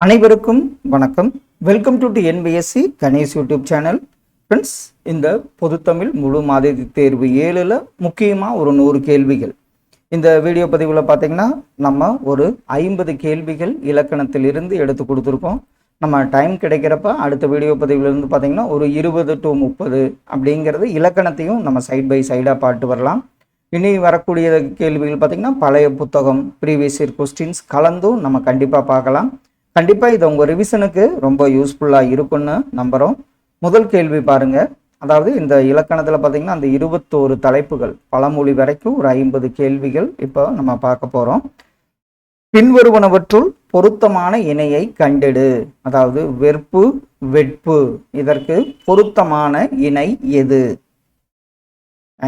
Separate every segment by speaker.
Speaker 1: அனைவருக்கும் வணக்கம். Welcome to NBSC Ganesh YouTube channel. Friends, இந்த பொதுத்தமிழ் முழு மாதிரி தேர்வு 7ல் முக்கியமாக ஒரு 100 கேள்விகள். இந்த வீடியோ பதிவில் பார்த்தீங்கன்னா நம்ம ஒரு 50 கேள்விகள் இலக்கணத்திலிருந்து எடுத்து கொடுத்துருக்கோம். நம்ம டைம் கிடைக்கிறப்ப அடுத்த வீடியோ பதிவிலிருந்து பார்த்தீங்கன்னா ஒரு 20 to 30 அப்படிங்கிறது இலக்கணத்தையும் நம்ம சைட் பை சைடாக பார்த்து வரலாம். இனி வரக்கூடிய கேள்விகள் பார்த்திங்கன்னா பழைய புத்தகம், ப்ரீவியஸ் இயர் கொஸ்டின்ஸ் கலந்தும் நம்ம கண்டிப்பாக பார்க்கலாம். கண்டிப்பாக இது உங்கள் ரிவிஷனுக்கு ரொம்ப யூஸ்ஃபுல்லாக இருக்குன்னு நம்புகிறோம். முதல் கேள்வி பாருங்கள். அதாவது இந்த இலக்கணத்தில் பார்த்திங்கன்னா அந்த 21 தலைப்புகள், பழமொழி வரைக்கும் ஒரு 50 கேள்விகள் இப்போ நம்ம பார்க்க போகிறோம். பின்வருவனவற்றுள் பொருத்தமான இணையை கண்டெடு. அதாவது வெற்பு, வெட்பு, இதற்கு பொருத்தமான இணை எது?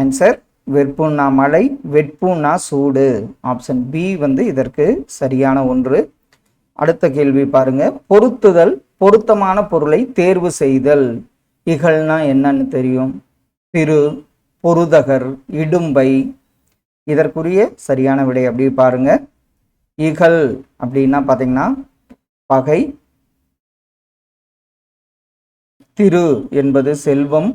Speaker 1: ஆன்சர் வெற்புன்னா மழை, வெட்புன்னா சூடு. ஆப்ஷன் பி இதற்கு சரியான ஒன்று. அடுத்த கேள்வி பாருங்க. பொருத்துதல், பொருத்தமான பொருளை தேர்வு செய்தல். இகழ்னா என்னன்னு தெரியும். திரு, பொருதகர், இடும்பை. இதற்குரிய சரியான விடை அப்படி பாருங்க. இகழ் அப்படின்னா பார்த்தீங்கன்னா பகை, திரு என்பது செல்வம்,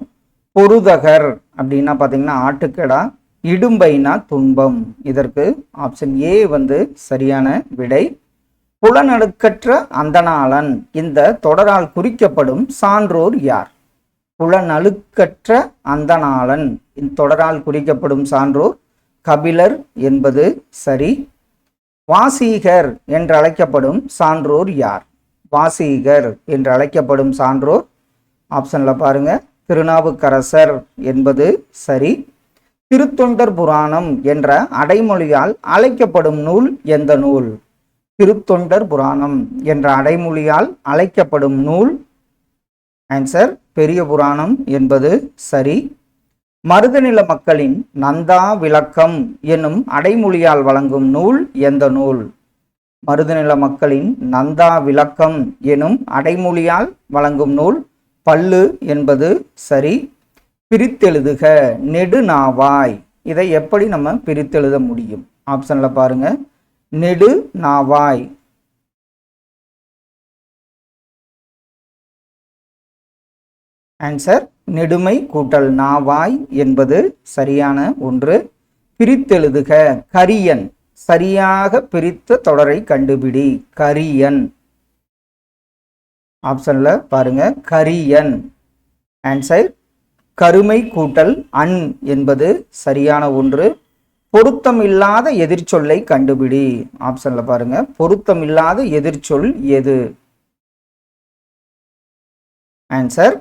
Speaker 1: பொருதகர் அப்படின்னா பார்த்தீங்கன்னா ஆட்டுக்கடா, இடும்பைனா துன்பம். இதற்கு ஆப்ஷன் ஏ சரியான விடை. புலனழுக்கற்ற அந்தணாளன் இந்த தொடரால் குறிக்கப்படும் சான்றோர் யார்? புலனழுக்கற்ற அந்தணாளன் இந்த தொடரால் குறிக்கப்படும் சான்றோர் கபிலர் என்பது சரி. வாசீகர் என்று அழைக்கப்படும் சான்றோர் யார்? வாசீகர் என்று அழைக்கப்படும் சான்றோர் ஆப்ஷன்ல பாருங்க திருநாவுக்கரசர் என்பது சரி. திருத்தொண்டர் புராணம் என்ற அடைமொழியால் அழைக்கப்படும் நூல் எந்த நூல்? திருத்தொண்டர் புராணம் என்ற அடைமொழியால் அழைக்கப்படும் நூல் ஆன்சர் பெரிய புராணம் என்பது சரி. மருதநில மக்களின் நந்தா விளக்கம் என்னும் அடைமொழியால் வழங்கும் நூல் எந்த நூல்? மருதநில மக்களின் நந்தா விளக்கம் எனும் அடைமொழியால் வழங்கும் நூல் பல்லு என்பது சரி. பிரித்தெழுதுக நெடுநாவாய். இதை எப்படி நம்ம பிரித்தெழுத முடியும்? ஆப்ஷன்ல பாருங்க. நெடு நாவாய். ஆன்சர் நெடுமை கூட்டல் நாவாய் என்பது சரியான ஒன்று. பிரித்தெழுதுக கரியன். சரியாக பிரித்த தொடரை கண்டுபிடி. கரியன். ஆப்ஷன்ல பாருங்க கரியன். ஆன்சர் கருமை கூட்டல் அன் என்பது சரியான ஒன்று. பொருத்தமில்லாத எதிர்ச்சொல்லை கண்டுபிடி. ஆப்ஷன்ல பாருங்க பொருத்தமில்லாத எதிர்ச்சொல் எது? ஆன்சர்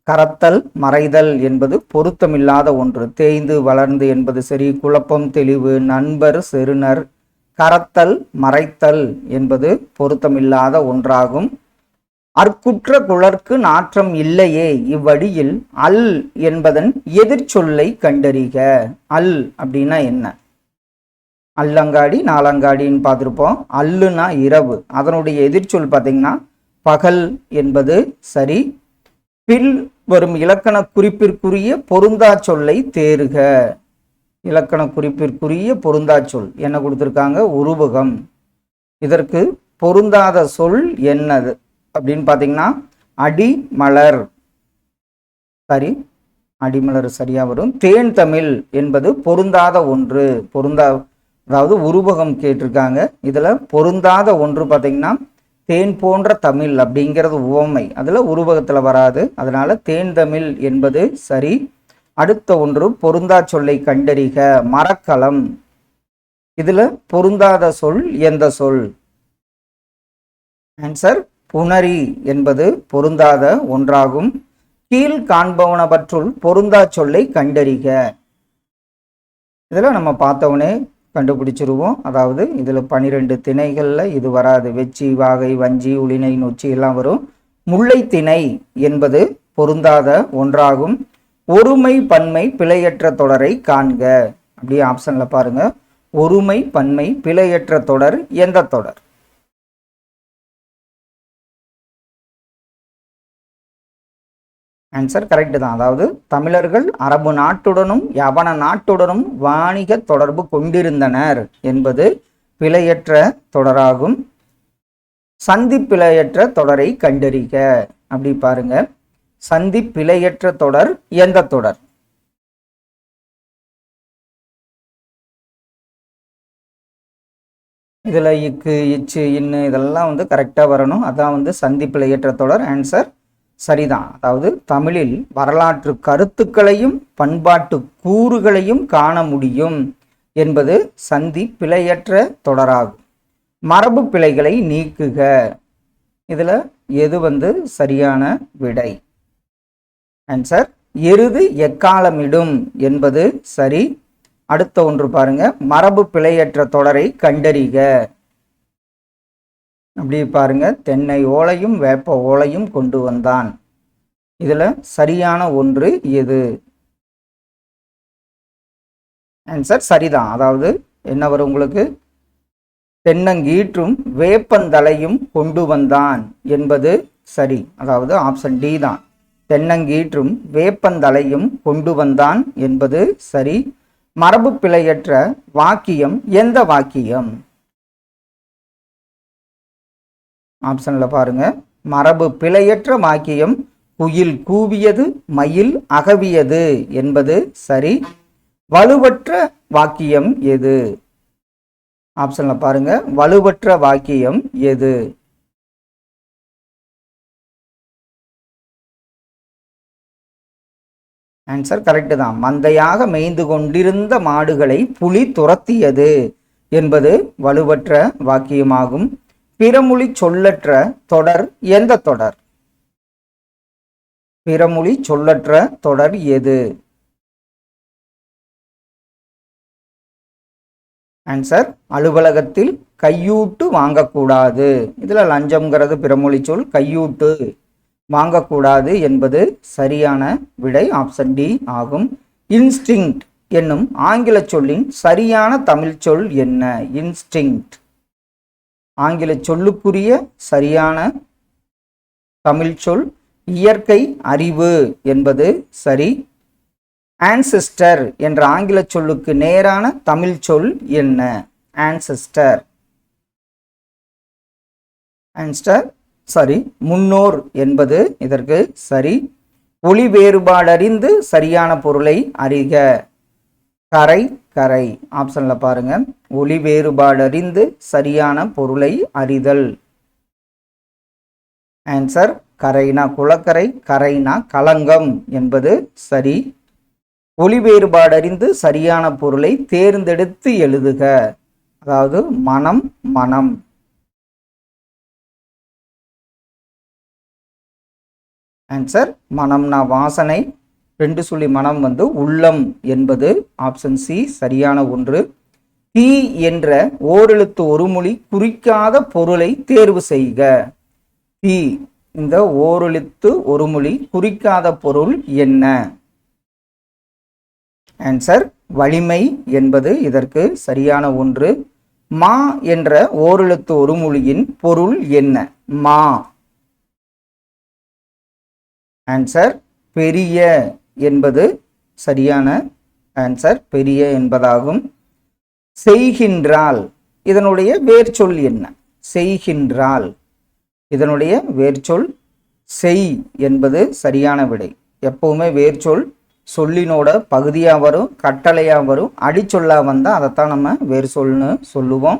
Speaker 1: கரத்தல், மறைதல் என்பது பொருத்தமில்லாத ஒன்று. தேய்ந்து வளர்ந்து என்பது சரி. குழப்பம், தெளிவு, நண்பர், செருணர். கரத்தல், மறைத்தல் என்பது பொருத்தமில்லாத ஒன்றாகும். அற்குற்ற குழற்கு நாற்றம் இல்லையே இவ்வடியில் அல் என்பதன் எதிர்ச்சொல்லை கண்டறிக. அல் அப்படின்னா என்ன? அல்லங்காடி, நாலங்காடின்னு பார்த்துருப்போம். அல்லுனா இரவு, அதனுடைய எதிர்ச்சொல் பார்த்தீங்கன்னா பகல் என்பது சரி. பின் வரும் இலக்கண குறிப்பிற்குரிய பொருந்தா சொல்லை தேறுக. இலக்கண குறிப்பிற்குரிய பொருந்தா சொல் என்ன கொடுத்துருக்காங்க? உருவகம். இதற்கு பொருந்தாத சொல் என்னது அப்படின்னு பார்த்தீங்கன்னா அடிமலர். சரி, அடிமலர் சரியா வரும். தேன் தமிழ் என்பது பொருந்தாத ஒன்று. அதாவது உருவகம் கேட்டிருக்காங்க. இதுல பொருந்தாத ஒன்று பார்த்தீங்கன்னா தேன் போன்ற தமிழ் அப்படிங்கிறது உவமை, அதுல உருவகத்துல வராது. அதனால தேன் தமிழ் என்பது சரி. அடுத்த ஒன்று பொருந்தா சொல்லை கண்டறிக. மரக்கலம். இதுல பொருந்தாத சொல் எந்த சொல்? ஆன்சர் புணரி என்பது பொருந்தாத ஒன்றாகும். கீழ் காண்பவனவற்றுள் பொருந்தா சொல்லை கண்டறிக. இதில் நம்ம பார்த்தவனே கண்டுபிடிச்சிருவோம். அதாவது இதில் 12 திணைகளில் இது வராது. வெச்சி, வாகை, வஞ்சி, உளினை, நொச்சி எல்லாம் வரும். முல்லை திணை என்பது பொருந்தாத ஒன்றாகும். ஒருமை பன்மை பிழையற்ற தொடரை காண்க. அப்படியே ஆப்ஷன்ல பாருங்க. ஒருமை பன்மை பிழையற்ற தொடர் எந்த தொடர்? ஆன்சர் கரெக்டு தான். அதாவது தமிழர்கள் அரபு நாட்டுடனும் யவன நாட்டுடனும் வாணிக தொடர்பு கொண்டிருந்தனர் என்பது பிழையற்ற தொடராகும். சந்திப்பிழையற்ற தொடரை கண்டறிக. அப்படி பாருங்க, சந்திப்பிழையற்ற தொடர் எந்த தொடர்? இதுல இக்கு, இச்சு, இன்னு இதெல்லாம் கரெக்டா வரணும். அதான் சந்திப்பிழையற்ற தொடர். ஆன்சர் சரிதான். அதாவது தமிழில் வரலாற்று கருத்துக்களையும் பண்பாட்டு கூறுகளையும் காண முடியும் என்பது சந்தி பிழையற்ற தொடராகும். மரபு பிழைகளை நீக்குக. இதுல எது சரியான விடை? ஆன்சர் எருது எக்காலமிடும் என்பது சரி. அடுத்த ஒன்று பாருங்க, மரபு பிழையற்ற தொடரை கண்டறிக. அப்படி பாருங்க, தென்னை ஓலையும் வேப்ப ஓலையும் கொண்டு வந்தான். இதுல சரியான ஒன்று எது? ஆன்சர் சரிதான். அதாவது என்ன வரும் உங்களுக்கு? தென்னங்கீற்றும் வேப்பந்தலையும் கொண்டு வந்தான் என்பது சரி. அதாவது ஆப்ஷன் டி தான். தென்னங்கீற்றும் வேப்பந்தலையும் கொண்டு வந்தான் என்பது சரி. மரபு பிழையற்ற வாக்கியம் எந்த வாக்கியம்? ஆப்ஷன்ல பாருங்க, மரபு பிழையற்ற வாக்கியம் குயில் கூவியது மயில் அகவியது என்பது சரி. வலுவற்ற வாக்கியம் எது? ஆப்ஷன்ல பாருங்க, வலுவற்ற வாக்கியம் எது? ஆன்சர் கரெக்ட் தான். மந்தையாக மேய்ந்து கொண்டிருந்த மாடுகளை புலி துரத்தியது என்பது வலுவற்ற வாக்கியமாகும். பிறமொழி சொல்லற்ற தொடர் எந்த தொடர்? பிறமொழி சொல்லற்ற தொடர் எது? ஆன்சர் அலுவலகத்தில் கையூட்டு வாங்கக்கூடாது. இதுல லஞ்சம்ங்கிறது பிறமொழி சொல், கையூட்டு வாங்கக்கூடாது என்பது சரியான விடை. ஆப்ஷன் டி ஆகும். இன்ஸ்டிங்க்ட் என்னும் ஆங்கில சொல்லின் சரியான தமிழ் சொல் என்ன? இன்ஸ்டிங்க்ட் ஆங்கில சொல்லுக்குரிய சரியான தமிழ் சொல் இயற்கை அறிவு என்பது சரி. ஆன்செஸ்டர் என்ற ஆங்கில சொல்லுக்கு நேரான தமிழ் சொல் என்ன? ஆன்செஸ்டர். ஆன்சர் சரி. முன்னோர் என்பது இதற்கு சரி. ஒளி வேறுபாடறிந்து சரியான பொருளை அறிக. கரை கரை. ஆப்ஷன்ல பாருங்க, ஒளி வேறுபாடறிந்து சரியான பொருளை அறிதல். ஆன்சர் கரைனா குளக்கரை, கரைனா களங்கம் என்பது சரி. ஒளி வேறுபாடறிந்து சரியான பொருளை தேர்ந்தெடுத்து எழுதுக. அதாவது மனம் மனம். ஆன்சர் மனம்னா வாசனை, 2 சுழி மனம் உள்ளம் என்பது ஆப்ஷன் சி சரியான ஒன்று. தீ என்ற ஓரெழுத்து ஒரு மொழி குறிக்காத பொருளை தேர்வு செய்க. தீ இந்த ஓரெழுத்து ஒரு மொழி குறிக்காத பொருள் என்ன? ஆன்சர் வலிமை என்பது இதற்கு சரியான ஒன்று. மா என்ற ஓரெழுத்து ஒரு மொழியின் பொருள் என்ன? மா. ஆன்சர் பெரிய என்பது சரியான ஆன்சர், பெரிய என்பதாகும். செய்கின்றால் இதனுடைய வேர்ச்சொல் என்ன? செய்கின்றால் இதனுடைய வேர்ச்சொல் செய் என்பது சரியான விடை. எப்பவுமே வேர்ச்சொல் சொல்லினோட பகுதியா வரும், கட்டளையா வரும். அடிச்சொல்லா வந்தா அதைத்தான் நம்ம வேர்ச்சொல்னு சொல்லுவோம்.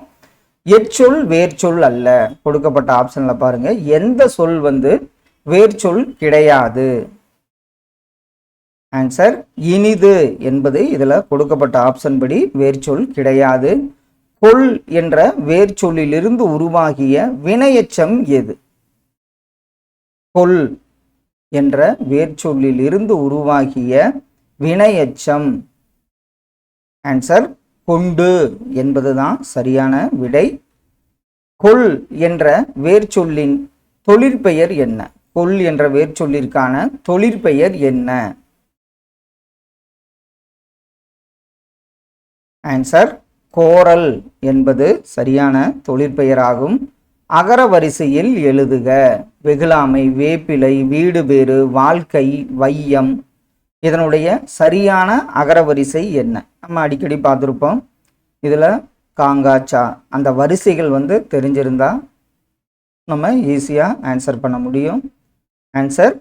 Speaker 1: எச்சொல் வேர்ச்சொல் அல்ல. கொடுக்கப்பட்ட ஆப்ஷன்ல பாருங்க, எந்த சொல் வேர்ச்சொல் கிடையாது. ஆன்சர் இனிது என்பது இதுல கொடுக்கப்பட்ட ஆப்ஷன் படி வேர்ச்சொல் கிடையாது. கொல் என்ற வேர்ச்சொல்லிலிருந்து உருவாகிய வினையெச்சம் எது? கொல் என்ற வேர்ச்சொல்லில் இருந்து உருவாகிய வினையெச்சம். ஆன்சர் கொண்டு என்பதுதான் சரியான விடை. கொல் என்ற வேர்ச்சொல்லின் தொழிற்பெயர் என்ன? கொல் என்ற வேர்ச்சொல்லிற்கான தொழிற்பெயர் என்ன? ஆன்சர் கோரல் என்பது சரியான தொழிற்பெயராகும். அகர வரிசையில் எழுதுக. வெகுளாமை, வேப்பிலை, வீடு பேறு, வாழ்க்கை, வையம் இதனுடைய சரியான அகரவரிசை என்ன? நம்ம அடிக்கடி பார்த்துருப்போம். இதில் காங்காச்சா அந்த வரிசைகள் தெரிஞ்சிருந்தா நம்ம ஈஸியாக ஆன்சர் பண்ண முடியும். ஆன்சர்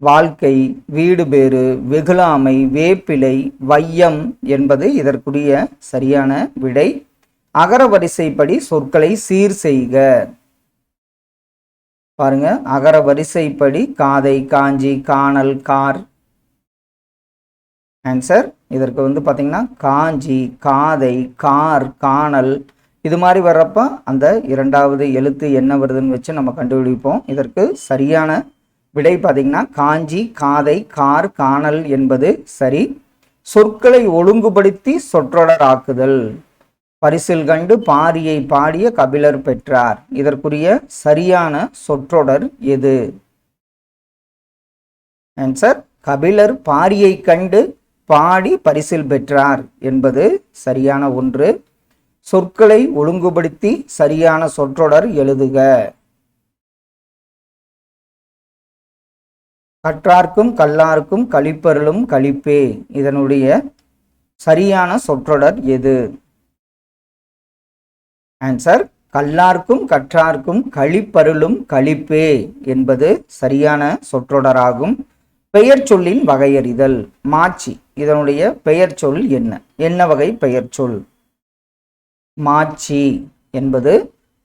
Speaker 1: வாழ்க்கை, வீடு பேறு, வெகுளாமை, வேப்பிலை, வையம் என்பது இதற்குரிய சரியான விடை. அகர வரிசைப்படி சொற்களை சீர் செய்க. பாருங்க, அகர வரிசைப்படி காதை, காஞ்சி, காணல், கார். ஆன்சர் இதற்கு வந்து பார்த்தீங்கன்னா காஞ்சி, காதை, கார், காணல் இது மாதிரி வர்றப்ப அந்த இரண்டாவது எழுத்து என்ன வருதுன்னு வச்சு நம்ம கண்டுபிடிப்போம். இதற்கு சரியான விடை பார்த்தீங்கன்னா காஞ்சி, காதை, கார், காணல் என்பது சரி. சொற்களை ஒழுங்குபடுத்தி சொற்றொடர் ஆக்குதல். பரிசில் கண்டு பாரியை பாடிய கபிலர் பெற்றார். இதற்குரிய சரியான சொற்றொடர் எது? ஆன்சர் கபிலர் பாரியை கண்டு பாடி பரிசில் பெற்றார் என்பது சரியான ஒன்று. சொற்களை ஒழுங்குபடுத்தி சரியான சொற்றொடர் எழுதுக. கற்றார்க்கும் கல்லார்க்கும் கழிப்பருளும் கழிப்பே. இதனுடைய சரியான சொற்றொடர் எது? ஆன்சர் கல்லார்க்கும் கற்றார்க்கும் கழிப்பருளும் கழிப்பே என்பது சரியான சொற்றொடராகும். பெயர் சொல்லின் வகையறிதல். மாட்சி இதனுடைய பெயர் சொல் என்ன? என்ன வகை பெயர் சொல்? மாட்சி என்பது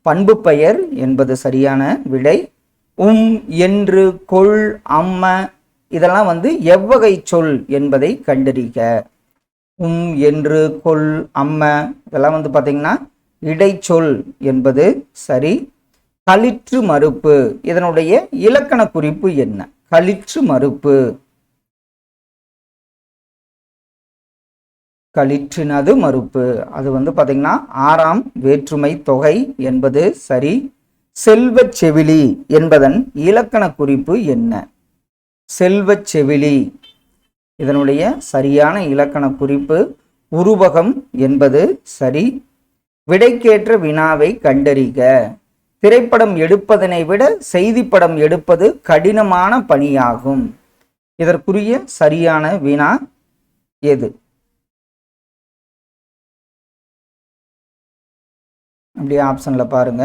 Speaker 1: பண்பு பெயர் என்பது சரியான விடை. என்று, கொள், அம்ம இதெல்லாம் வந்து எவ்வகை சொல் என்பதை கண்டறிக. என்று, கொள், அம்ம இதெல்லாம் வந்து பார்த்தீங்கன்னா இடைச்சொல் என்பது சரி. களிற்று மறுப்பு இதனுடைய இலக்கண குறிப்பு என்ன? களிற்று மறுப்பு. களிற்றினது மறுப்பு அது வந்து பார்த்தீங்கன்னா ஆறாம் வேற்றுமை தொகை என்பது சரி. செல்வச் செவிலி என்பதன் இலக்கண குறிப்பு என்ன? செல்வச் செவிலி இதனுடைய சரியான இலக்கண குறிப்பு உருவகம் என்பது சரி. விடைக்கேற்ற வினாவை கண்டறிக. திரைப்படம் எடுப்பதனை விட செய்திப்படம் எடுப்பது கடினமான பணியாகும். இதற்குரிய சரியான வினா எது? அப்படியே ஆப்ஷன்ல பாருங்க.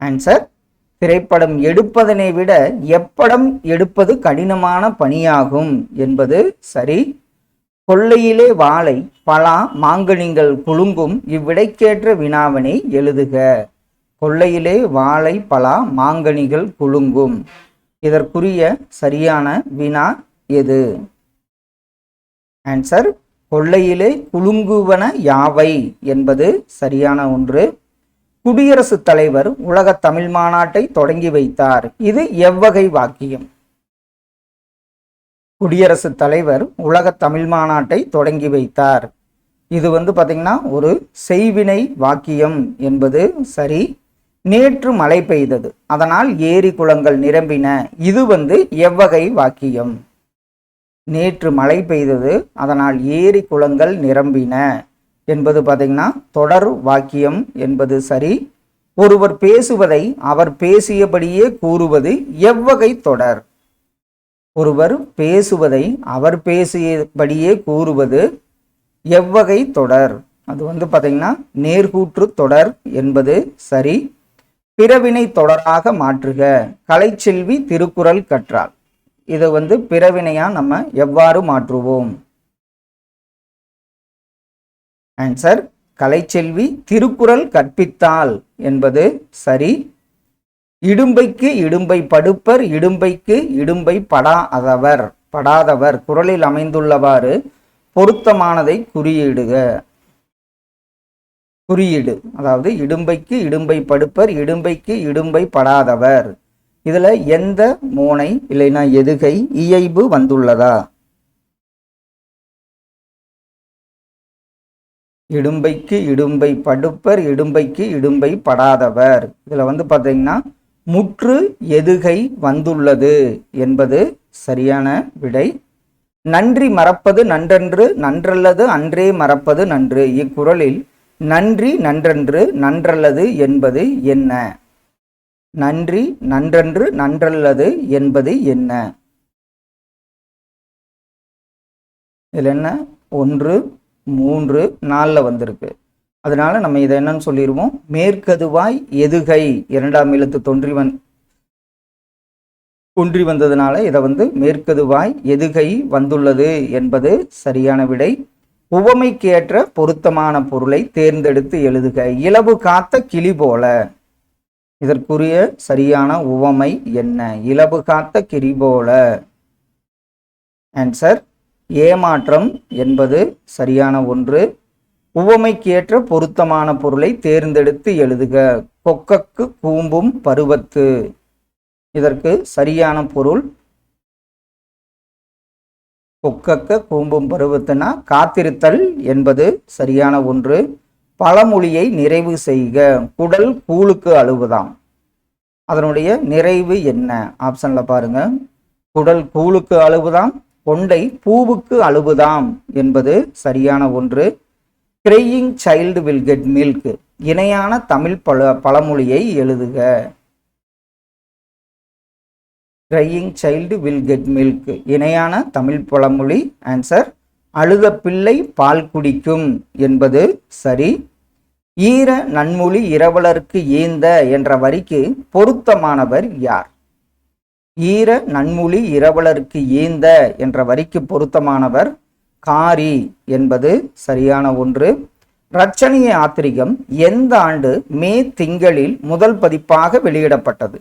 Speaker 1: ஆன்சர் திரைப்படம் எடுப்பதனை விட எப்படம் எடுப்பது கடினமான பணியாகும் என்பது சரி. கொள்ளையிலே வாழை, பலா, மாங்கனிகள் குலுங்கும் இவ்விடைக்கேற்ற வினாவினை எழுதுக. கொள்ளையிலே வாழை, பலா, மாங்கனிகள் குலுங்கும் இதற்குரிய சரியான வினா எது? ஆன்சர் கொள்ளையிலே குலுங்குவன யாவை என்பது சரியான ஒன்று. குடியரசுத் தலைவர் உலக தமிழ் மாநாட்டை தொடங்கி வைத்தார். இது எவ்வகை வாக்கியம்? குடியரசுத் தலைவர் உலக தமிழ் மாநாட்டை தொடங்கி வைத்தார். இது வந்து பார்த்தீங்கன்னா ஒரு செய்வினை வாக்கியம் என்பது சரி. நேற்று மழை பெய்தது, அதனால் ஏரி குளங்கள் நிரம்பின. இது வந்து எவ்வகை வாக்கியம்? நேற்று மழை பெய்தது, அதனால் ஏரி குளங்கள் நிரம்பின என்பது பார்த்தீங்கன்னா தொடர் வாக்கியம் என்பது சரி. ஒருவர் பேசுவதை அவர் பேசியபடியே கூறுவது எவ்வகை தொடர்? ஒருவர் பேசுவதை அவர் பேசியபடியே கூறுவது எவ்வகை தொடர்? அது வந்து பார்த்தீங்கன்னா நேர்கூற்று தொடர் என்பது சரி. பிறவினை தொடராக மாற்றுக. கலைச்செல்வி திருக்குறள் கற்றாள். இதை வந்து பிறவினையா நம்ம எவ்வாறு மாற்றுவோம்? ஆன்சர் கலைச்செல்வி திருக்குறள் கற்பித்தாள் என்பது சரி. இடும்பைக்கு இடும்பை படுப்பர், இடும்பைக்கு இடும்பை படாதவர் குறளில் அமைந்துள்ளவாறு பொருத்தமானதை குறியீடு. அதாவது இடும்பைக்கு இடும்பை படுப்பர், இடும்பைக்கு இடும்பை படாதவர். இதுல எந்த மோனை இல்லைன்னா எதுகை இயைபு வந்துள்ளதா? இடும்பைக்கு இடும்பை படுப்பர், இடும்பைக்கு இடும்பை படாதவர். இதுல வந்து பார்த்தீங்கன்னா முற்று எதுகை வந்துள்ளது என்பது சரியான விடை. நன்றி மறப்பது நன்றன்று, நன்றல்லது அன்றே மறப்பது நன்று. இக்குறளில் நன்றி நன்றன்று, நன்றல்லது என்பது என்ன? நன்றி நன்றன்று, நன்றல்லது என்பது என்ன? இதில் என்ன 1, 3, 4 வந்திருக்கு. அதனால நம்ம இதை என்னன்னு சொல்லிடுவோம், மேற்கதுவாய் எதுகை இரண்டாம் எழுத்து ஒன்றி வந்ததுனால இதை மேற்கதுவாய் எதுகை வந்துள்ளது என்பது சரியான விடை. உவமைக்கு ஏற்ற பொருத்தமான பொருளை தேர்ந்தெடுத்து எழுதுக. இலவு காத்த கிளி போல, இதற்குரிய சரியான உவமை என்ன? இலவு காத்த கிளி போல. ஆன்சர் ஏமாற்றம் என்பது சரியான ஒன்று. உவமைக்கு ஏற்ற பொருத்தமான பொருளை தேர்ந்தெடுத்து எழுதுக. கொக்கக்கு கூம்பும் பருவத்து, இதற்கு சரியான பொருள் கொக்கக்க கூம்பும் பருவத்துனா காத்திருத்தல் என்பது சரியான ஒன்று. பழமொழியை நிறைவு செய்க. குடல் கூழுக்கு அழுவுதாம், அதனுடைய நிறைவு என்ன? ஆப்ஷன்ல பாருங்க. குடல் கூழுக்கு அழுவுதாம், கொண்டை பூவுக்கு அழுவுதாம் என்பது சரியான ஒன்று. Crying child will get milk, இணையான தமிழ் பழமொழியை எழுதுக. Crying child will get milk, இணையான தமிழ் பழமொழி. ஆன்சர் அழுத பிள்ளை பால் குடிக்கும் என்பது சரி. ஈர நன்மொழி இரவலருக்கு ஈந்த என்ற வரிக்கு பொருத்தமானவர் யார்? ஈர நன்மொழி இரவலருக்கு ஈந்த என்ற வரிக்கு பொருத்தமானவர் காரி என்பது சரியான ஒன்று. இரட்சணிய யாத்திரிகம் எந்த ஆண்டு மே திங்களில் முதல் பதிப்பாக வெளியிடப்பட்டது?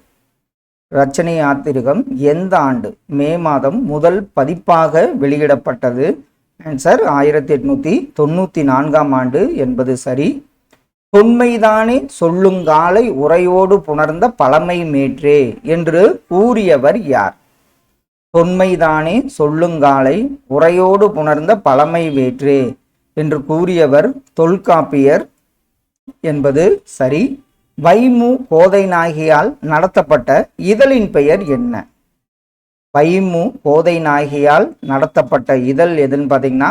Speaker 1: இரட்சணிய யாத்திரிகம் எந்த ஆண்டு மே மாதம் முதல் பதிப்பாக வெளியிடப்பட்டது? ஆன்சர் 1894ஆம் ஆண்டு என்பது சரி. தொன்மைதானே சொல்லுங்காலை உரையோடு புணர்ந்த பழமை மேற்றே என்று கூறியவர் யார்? தொன்மைதானே சொல்லுங்காலை உரையோடு புணர்ந்த பழமை வேற்றே என்று கூறியவர் தொல்காப்பியர் என்பது சரி. வைமு கோதை நாயகியால் நடத்தப்பட்ட இதழின் பெயர் என்ன? வைமு கோதை நாயகியால் நடத்தப்பட்ட இதழ் எதுன்னு பார்த்தீங்கன்னா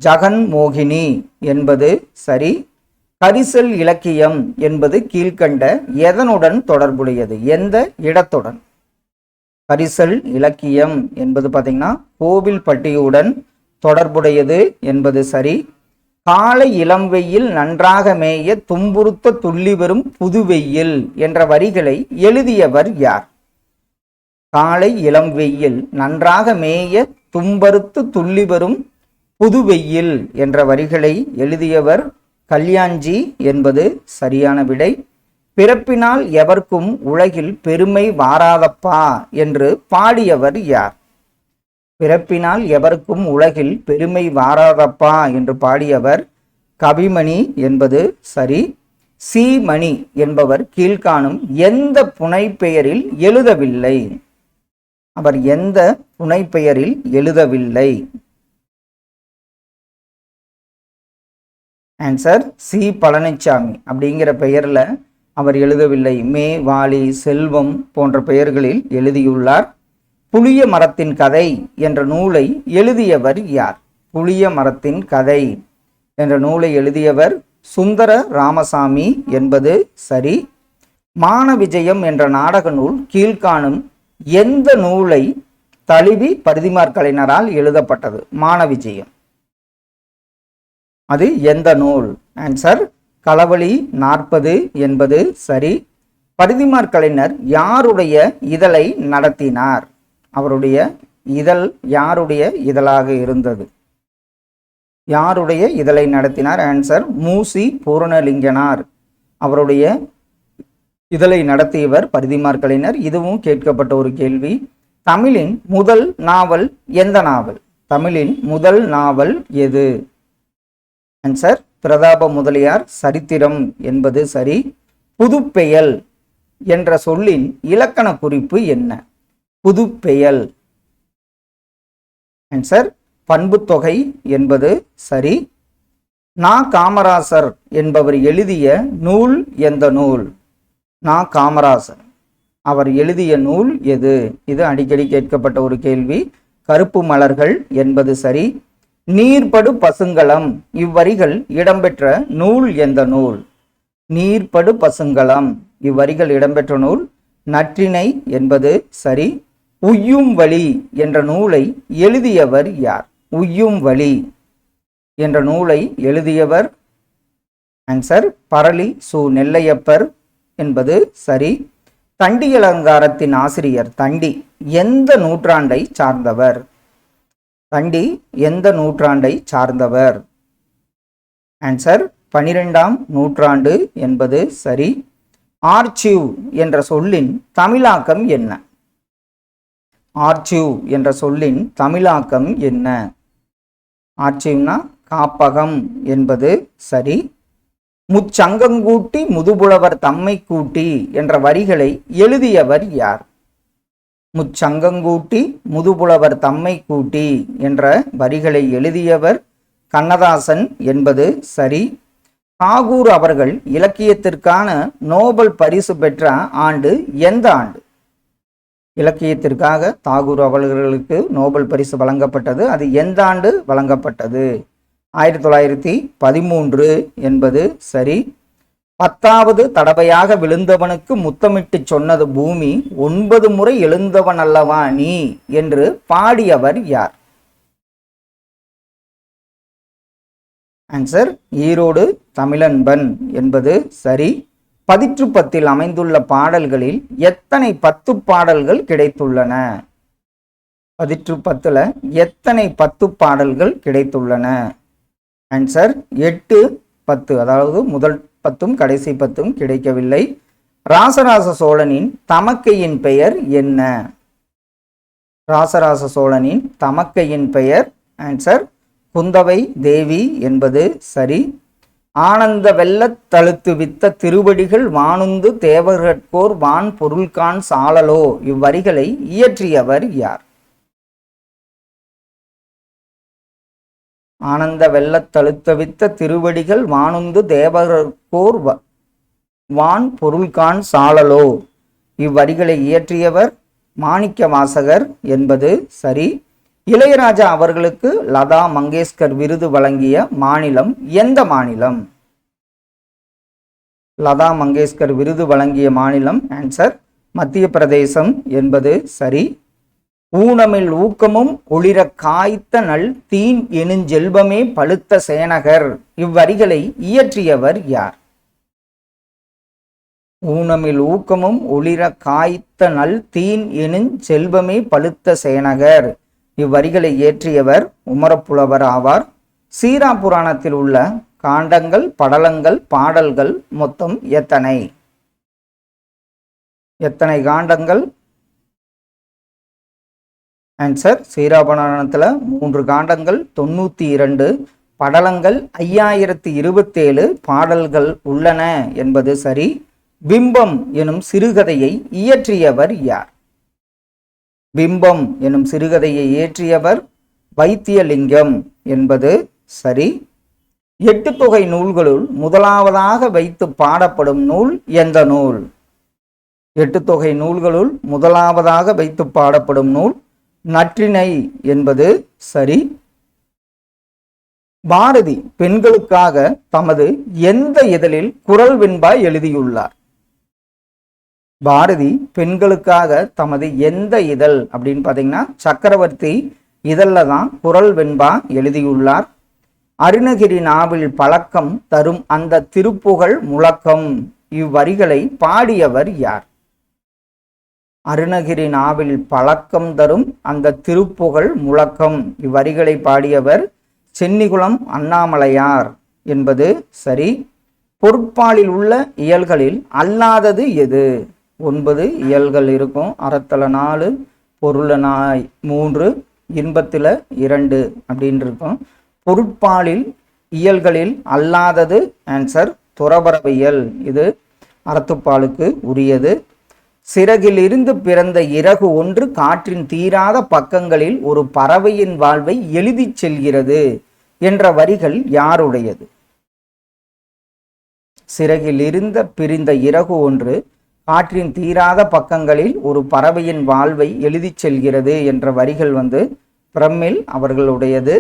Speaker 1: ஜகன் மோகினி என்பது சரி. கரிசல் இலக்கியம் என்பது கீழ்கண்ட எதனுடன் தொடர்புடையது? எந்த இடத்துடன்? கரிசல் இலக்கியம் என்பது பார்த்தீங்கன்னா கோவில்பட்டியுடன் தொடர்புடையது என்பது சரி. காலை இளம் வெயில் நன்றாக மேய துன்புறுத்த துள்ளி வரும் புதுவெயில் என்ற வரிகளை எழுதியவர் யார்? காலை இளம் வெயில் நன்றாக மேய துன்பறுத்து துள்ளி வரும் புதுவெயில் என்ற வரிகளை எழுதியவர் கல்யாண்ஜி என்பது சரியான விடை. பிறப்பினால் எவர்க்கும் உலகில் பெருமை வாராதப்பா என்று பாடியவர் யார்? பிறப்பினால் எவருக்கும் உலகில் பெருமை வாராதப்பா என்று பாடியவர் கவிமணி என்பது சரி. சி மணி என்பவர் கீழ்காணும் எந்த புனைப்பெயரில் எழுதவில்லை? அவர் எந்த புனைப்பெயரில் எழுதவில்லை? ஆன்சர் சி பழனிசாமி அப்படிங்கிற பெயர்ல அவர் எழுதவில்லை. மே, வாலி, செல்வம் போன்ற பெயர்களில் எழுதியுள்ளார். புளிய மரத்தின் கதை என்ற நூலை எழுதியவர் யார்? புளிய மரத்தின் கதை என்ற நூலை எழுதியவர் சுந்தர ராமசாமி என்பது சரி. மான விஜயம் என்ற நாடக நூல் கீழ்காணும் எந்த நூலை தழுவி பரிதிமாற் கலைஞரால் எழுதப்பட்டது? மான விஜயம் அது எந்த நூல்? ஆன்சர் களவழி 40 என்பது சரி. பரிதிமாற் கலைஞர் யாருடைய இதழை நடத்தினார்? அவருடைய இதழ் யாருடைய இதழாக இருந்தது? யாருடைய இதழை நடத்தினார்? ஆன்சர் மூசி பூரணலிங்கனார் அவருடைய இதழை நடத்தியவர் பரிதிமாற் கலைஞர். இதுவும் கேட்கப்பட்ட ஒரு கேள்வி. தமிழின் முதல் நாவல் எந்த நாவல்? தமிழின் முதல் நாவல் எது? ஆன்சர் பிரதாப முதலியார் சரித்திரம் என்பது சரி. புதுப்பெயல் என்ற சொல்லின் இலக்கண குறிப்பு என்ன? புதுப்பெயல் ஆன்சர் பண்புத்தொகை என்பது சரி. நா காமராசர் என்பவர் எழுதிய நூல் எந்த நூல்? நா காமராசர் அவர் எழுதிய நூல் எது? இது அடிக்கடி கேட்கப்பட்ட ஒரு கேள்வி. கருப்பு மலர்கள் என்பது சரி. நீர்படு பசுங்கலம் இவ்வரிகள் இடம்பெற்ற நூல் எந்த நூல்? நீர்படு பசுங்கலம் இவ்வரிகள் இடம்பெற்ற நூல் நற்றிணை என்பது சரி. உய்யும் வழி என்ற நூலை எழுதியவர் யார்? உய்யும் வழி என்ற நூலை எழுதியவர் ஆன்சர் பரளி சு நெல்லையப்பர் என்பது சரி. தண்டி அலங்காரத்தின் ஆசிரியர் தண்டி எந்த நூற்றாண்டை சார்ந்தவர்? தண்டி எந்த நூற்றாண்டை சார்ந்தவர்? ஆன்சர் 12ஆம் நூற்றாண்டு என்பது சரி. ஆர்ச்சிவ் என்ற சொல்லின் தமிழாக்கம் என்ன? ஆர்ச்சிவ் என்ற சொல்லின் தமிழாக்கம் என்ன? ஆர்ச்சிவ்னா காப்பகம் என்பது சரி. முச்சங்கங்கூட்டி முதுபுலவர் தம்மை கூட்டி என்ற வரிகளை எழுதியவர் யார்? முச்சங்கங்கூட்டி முதுபுலவர் தம்மை கூட்டி என்ற வரிகளை எழுதியவர் கண்ணதாசன் என்பது சரி. தாகூர் அவர்கள் இலக்கியத்திற்கான நோபல் பரிசு பெற்ற ஆண்டு எந்த ஆண்டு? இலக்கியத்திற்காக தாகூர் அவர்களுக்கு நோபல் பரிசு வழங்கப்பட்டது. அது எந்த ஆண்டு வழங்கப்பட்டது? 1913 என்பது சரி. 10வது தடவையாக விழுந்தவனுக்கு முத்தமிட்டு சொன்னது பூமி, 9 முறை எழுந்தவன் அல்லவா நீ என்று பாடியவர் யார்? ஆன்சர் ஈரோடு தமிழன்பன் என்பது சரி. பதிற்று பத்தில் அமைந்துள்ள பாடல்களில் எத்தனை 10 பாடல்கள் கிடைத்துள்ளன? பதிற்று 10ல் எத்தனை 10 பாடல்கள் கிடைத்துள்ளன? ஆன்சர் 8, 10. அதாவது முதல் 10ம் கடைசி 10ம் கிடைக்கவில்லை. ராசராச சோழனின் தமக்கையின் பெயர் என்ன? ராசராச சோழனின் தமக்கையின் பெயர் ஆன்சர் குந்தவை தேவி என்பது சரி. ஆனந்த வெள்ளத் தழுத்து வித்த திருவடிகள் வானுந்து தேவர்கட்கோர் வான் பொருள்கான் சாலலோ இவ்வரிகளை இயற்றியவர் யார்? ஆனந்த வெள்ளத் தழுத்தவித்த திருவடிகள் வானுந்து தேவர்கோர் வான் பொருள்கான் சாலலோ இவ்வரிகளை இயற்றியவர் மாணிக்க வாசகர் என்பது சரி. இளையராஜா அவர்களுக்கு லதா மங்கேஷ்கர் விருது வழங்கிய மாநிலம் எந்த மாநிலம்? லதா மங்கேஷ்கர் விருது வழங்கிய மாநிலம் ஆன்சர் மத்திய பிரதேசம் என்பது சரி. ஊனமில் ஊக்கமும் ஒளிர காய்த்த நல் தீன் எனுஞ்செல்வமே பழுத்த சேனகர் இவ்வரிகளை இயற்றியவர் யார்? ஊனமில் ஊக்கமும் ஒளிர காய்த்த நல் தீன் எனுஞ்செல்வமே பழுத்த சேனகர் இவ்வரிகளை இயற்றியவர் உமரப்புலவர் ஆவார். சீரா புராணத்தில் உள்ள காண்டங்கள், படலங்கள், பாடல்கள் மொத்தம் எத்தனை? எத்தனை காண்டங்கள்? ஆன்சர் சீரா புராணத்தில் 3 காண்டங்கள், 92 படலங்கள், 5027 பாடல்கள் உள்ளன என்பது சரி. பிம்பம் எனும் சிறுகதையை இயற்றியவர் யார்? பிம்பம் எனும் சிறுகதையை இயற்றியவர் வைத்தியலிங்கம் என்பது சரி. 8 தொகை நூல்களுள் முதலாவதாக வைத்து பாடப்படும் நூல் எந்த நூல்? 8 தொகை நூல்களுள் முதலாவதாக வைத்து பாடப்படும் நூல் நற்றிணை என்பது சரி. பாரதி பெண்களுக்காக தமது எந்த இதழில் குறள் வெண்பா எழுதியுள்ளார்? பாரதி பெண்களுக்காக தமது எந்த இதழ் அப்படின்னு பார்த்தீங்கன்னா சக்கரவர்த்தி இதழில் தான் குறள் வெண்பா எழுதியுள்ளார். அருணகிரி நாவில் பழக்கம் தரும் அந்த திருப்புகழ் முழக்கம் இவ்வரிகளை பாடியவர் யார்? அருணகிரி நாவில் பழக்கம் தரும் அந்த திருப்புகழ் முழக்கம் இவ்வரிகளை பாடியவர் சென்னிகுளம் அண்ணாமலையார் என்பது சரி. பொருட்பாலில் உள்ள இயல்களில் அல்லாதது எது? 9 இயல்கள் இருக்கும். அறத்தல 4, பொருள 3, இன்பத்தில் 2 அப்படின்னு இருக்கும். பொருட்பாலில் இயல்களில் அல்லாதது ஆன்சர் துறவரவியல். இது அறத்துப்பாலுக்கு உரியது. சிறகில் இருந்து பிறந்த இறகு ஒன்று காற்றின் தீராத பக்கங்களில் ஒரு பறவையின் வாழ்வை எழுதிச் செல்கிறது என்ற வரிகள் யாருடையது? சிறகில் இருந்த பிரிந்த இறகு ஒன்று காற்றின் தீராத பக்கங்களில் ஒரு பறவையின் வாழ்வை எழுதிச் செல்கிறது என்ற வரிகள் பிரமிழ் அவர்களுடையது.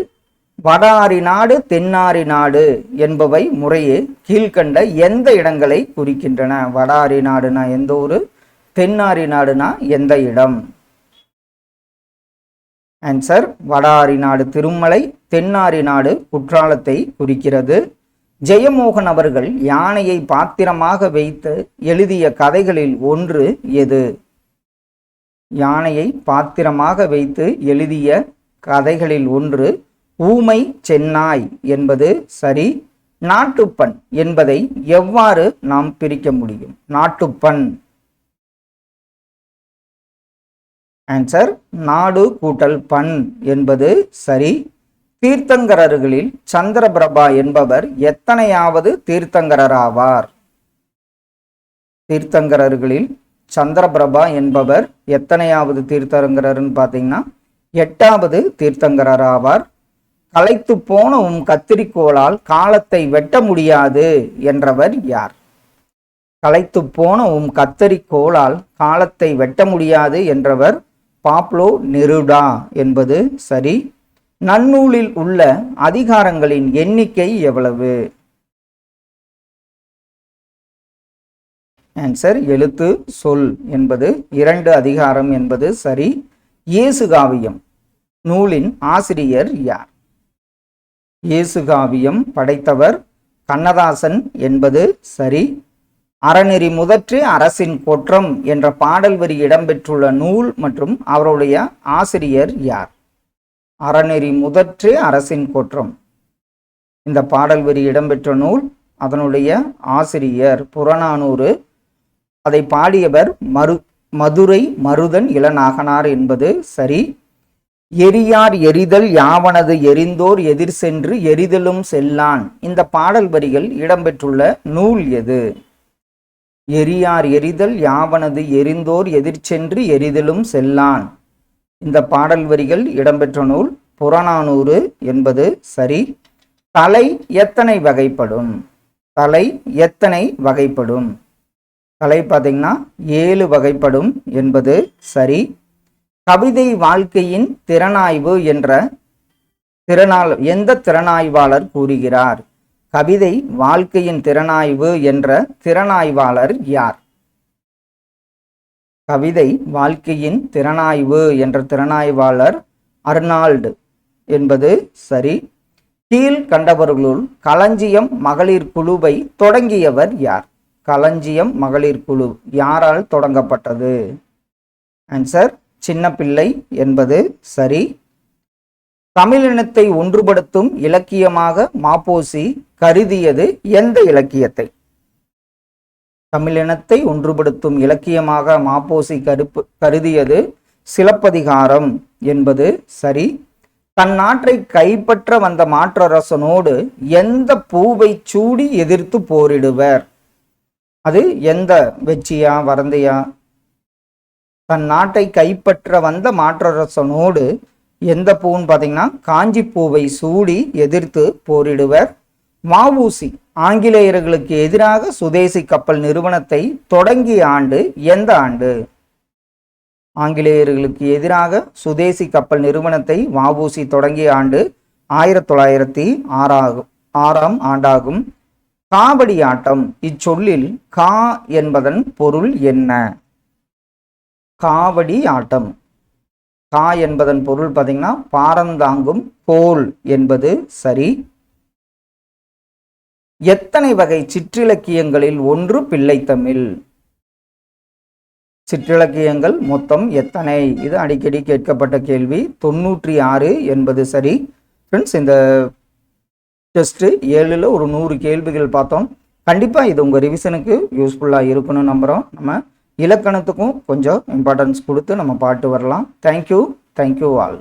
Speaker 1: வடாரி நாடு தென்னாரி நாடு என்பவை முறையே கீழ்கண்ட எந்த இடங்களை குறிக்கின்றன? வடாரி நாடுனா எந்த ஊரு, தென்னாரி நாடுனா எந்த இடம்? ஆன்சர் வடாரி நாடு திருமலை, தென்னாரி நாடு குற்றாலத்தை குறிக்கிறது. ஜெயமோகன் அவர்கள் யானையை பாத்திரமாக வைத்து எழுதிய கதைகளில் ஒன்று எது? யானையை பாத்திரமாக வைத்து எழுதிய கதைகளில் ஒன்று ஊமை சென்னாய் என்பது சரி. நாட்டுப்பண் என்பதை எவ்வாறு நாம் பிரிக்க முடியும்? நாட்டுப்பண் ஆன்சர் நாடு கூட்டல் பண் என்பது சரி. தீர்த்தங்கரர்களில் சந்திரபிரபா என்பவர் எத்தனையாவது தீர்த்தங்கரராவார்? தீர்த்தங்கரர்களில் சந்திரபிரபா என்பவர் எத்தனையாவது தீர்த்தங்கரர்னு பார்த்தீங்கன்னா 8வது தீர்த்தங்கரராவார். களைத்து போன கத்திரிக்கோளால் காலத்தை வெட்ட முடியாது என்றவர் யார்? களைத்து போன கத்தரிக்கோளால் காலத்தை வெட்ட முடியாது என்றவர் பாப்லோ நெருடா என்பது சரி. நன்னூலில் உள்ள அதிகாரங்களின் எண்ணிக்கை எவ்வளவு? ஆன்சர் எழுத்து சொல் என்பது 2 அதிகாரம் என்பது சரி. இயேசுகாவியம் நூலின் ஆசிரியர் யார்? இயேசுகாவியம் படைத்தவர் கண்ணதாசன் என்பது சரி. அறநெறி முதற்றே அரசின் கொற்றம் என்ற பாடல் வரி இடம்பெற்றுள்ள நூல் மற்றும் அவருடைய ஆசிரியர் யார்? அறநெறி முதற்றே அரசின் கொற்றம் இந்த பாடல் வரி இடம்பெற்ற நூல், அதனுடைய ஆசிரியர் புறநானூறு. அதை பாடியவர் மதுரை மருதன் இளநாகனார் என்பது சரி. எரியார் எரிதல் யாவனது எரிந்தோர் எதிர் சென்று எரிதலும் செல்லான் இந்த பாடல் வரிகள் இடம்பெற்றுள்ள நூல் எது? எரியார் எரிதல் யாவனது எரிந்தோர் எதிர் சென்று எரிதலும் செல்லான் இந்த பாடல் வரிகள் இடம்பெற்ற நூல் புறநானூறு என்பது சரி. தலை எத்தனை வகைப்படும்? தலை எத்தனை வகைப்படும்? தலை பார்த்தீங்கன்னா 7 வகைப்படும் என்பது சரி. கவிதை வாழ்க்கையின் திறனாய்வு என்ற எந்த திறனாய்வாளர் கூறுகிறார்? கவிதை வாழ்க்கையின் திறனாய்வு என்ற திறனாய்வாளர் யார்? கவிதை வாழ்க்கையின் திறனாய்வு என்ற திறனாய்வாளர் அர்னால்டு என்பது சரி. கீழ் கண்டவர்களுள் களஞ்சியம் மகளிர் குழுவை தொடங்கியவர் யார்? களஞ்சியம் மகளிர் குழு யாரால் தொடங்கப்பட்டது? ஆன்சர் சின்ன பிள்ளை என்பது சரி. தமிழினத்தை ஒன்றுபடுத்தும் இலக்கியமாக மாப்போசி கருதியது எந்த இலக்கியத்தை? தமிழினத்தை ஒன்றுபடுத்தும் இலக்கியமாக மாப்போசி கருதியது சிலப்பதிகாரம் என்பது சரி. தன் நாட்டை கைப்பற்ற வந்த மாற்றரசனோடு எந்த பூவை சூடி எதிர்த்து போரிடுவர்? அது எந்த வெச்சியா வரந்தையா? தன் நாட்டை கைப்பற்ற வந்த மாற்றரசனோடு எந்த பூன்னு பார்த்தீங்கன்னா காஞ்சி பூவை சூடி எதிர்த்து போரிடுவர். வ.உ.சி. ஆங்கிலேயர்களுக்கு எதிராக சுதேசி கப்பல் நிறுவனத்தை தொடங்கிய ஆண்டு எந்த ஆண்டு? ஆங்கிலேயர்களுக்கு எதிராக சுதேசி கப்பல் நிறுவனத்தை வ.உ.சி. தொடங்கிய ஆண்டு 1906 ஆண்டாகும். காவடி ஆட்டம் இச்சொல்லில் கா என்பதன் பொருள் என்ன? காவடி ஆட்டம் கா என்பதன் பொருள் பார்த்தீங்கன்னா பாரந்தாங்கும் கோல் என்பது சரி. எத்தனை வகை சிற்றிலக்கியங்களில் ஒன்று பிள்ளைத்தமிழ்? சிற்றிலக்கியங்கள் மொத்தம் எத்தனை? இது அடிக்கடி கேட்கப்பட்ட கேள்வி. 96 என்பது சரி. ஃப்ரெண்ட்ஸ், இந்த டெஸ்ட் 7ல் ஒரு 100 கேள்விகள் பார்த்தோம். கண்டிப்பாக இது உங்கள் ரிவிஷனுக்கு யூஸ்ஃபுல்லாக இருக்குன்னு நம்புகிறோம். நம்ம இலக்கணத்துக்கும் கொஞ்சம் இம்பார்ட்டன்ஸ் கொடுத்து நம்ம பாட்டு வரலாம். Thank you all.